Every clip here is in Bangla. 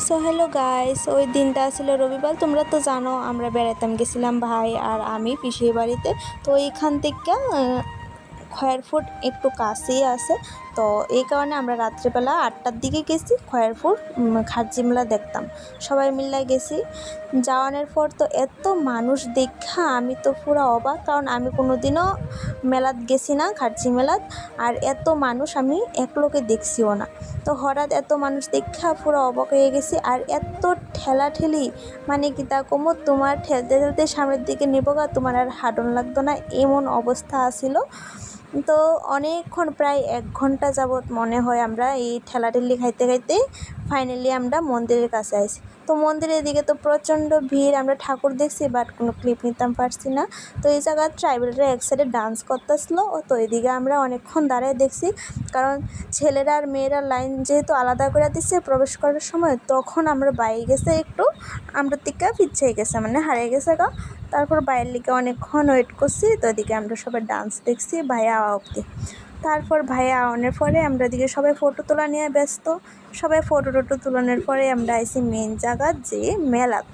সো হ্যালো গাইস, ওই দিনটা ছিল রবিবার। তোমরা তো জানো আমরা বেড়াতাম গেছিলাম ভাই আর আমি পিসির বাড়িতে। তো এইখান থেকে খয়েরপুর একটু কাছেই আছে। তো এই কারণে আমরা রাত্রেবেলা 8টার দিকে গেছি খয়েরপুর খার্জি মেলা দেখতাম, সবাই মিলে গেছি। যাওয়ানোর পর তো এত মানুষ দেখা আমি তো পুরো অবাক, কারণ আমি কোনোদিনও মেলাত গেছি না, খার্জি মেলাত। আর এত মানুষ আমি এক লোকে দেখছিও না। তো হঠাৎ এত মানুষ দেখা পুরো অবাক হয়ে গেছি। আর এত ঠেলাঠেলি, মানে কি তা কমো, তোমার ঠেলতে ঠেলতে সামনের দিকে নেবো তোমার আর হাঁটন লাগতো না, এমন অবস্থা আছিল। তো অনেকক্ষণ, প্রায় 1 ঘন্টা যাবৎ মনে হয় আমরা এই ঠেলাঠেলি খাইতে খাইতে ফাইনালি আমরা মন্দিরের কাছে আইছি। তো মন্দিরের দিকে তো প্রচণ্ড ভিড়, আমরা ঠাকুর দেখছি বাট কোনো ক্লিপ নিতাম পারছি না। তো এই জায়গায় ট্রাইবেলরা এক সাইডে ডান্স করতেছিল, তো এদিকে আমরা অনেকক্ষণ দাঁড়ায় দেখছি, কারণ ছেলেরা আর মেয়েরা লাইন যেহেতু আলাদা করে দিচ্ছে প্রবেশ করার সময়, তখন আমরা বাইরে গেছে একটু, আমরা টিকা পিছিয়ে গেছে, মানে হারিয়ে গেছে গা। তারপর বাইরের দিকে অনেকক্ষণ ওয়েট করছি, তো এদিকে আমরা সবাই ডান্স দেখছি ভাইয়া অবধি। তারপর ভাইয়া আওয়ানোর পরে আমরা এদিকে সবাই ফটো তোলা নিয়ে ব্যস্ত। সবাই ফটো টটো তোলানোর পরে আমরা আইছি মেন জায়গা, যে মেলাত।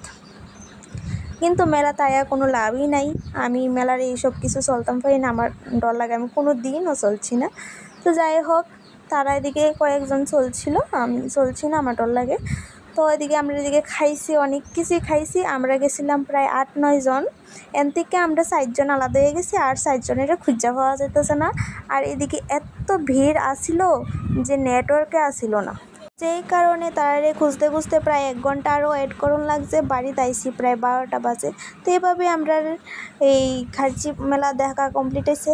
কিন্তু মেলাতে আয়া কোনো লাভই নাই, আমি মেলার এইসব কিছু চলতাম পারি না, আমার ডর লাগে, আমি কোনো দিনও চলছি না। তো যাই হোক, তারা এদিকে কয়েকজন চলছিল, আমি চলছি না, আমার ডর লাগে। তো এদিকে আমরা এদিকে খাইছি, অনেক কিছুই খাইছি। আমরা গেছিলাম প্রায় 8-9 জন, এন থেকে আমরা 4 জন আলাদা হয়ে গেছি, আর 4 জনের খুঁজা পাওয়া যেতেছে না। আর এদিকে এত ভিড় আসিল যে নেটওয়ার্কে আসিল না, যেই কারণে তারে খুঁজতে খুঁজতে প্রায় 1 ঘন্টা আরও ওয়েট করুন লাগছে। বাড়িতে আইসি প্রায় 12টা বাজে। তো এভাবে আমরা এই খার্জি মেলা দেখা কমপ্লিট হয়েছে।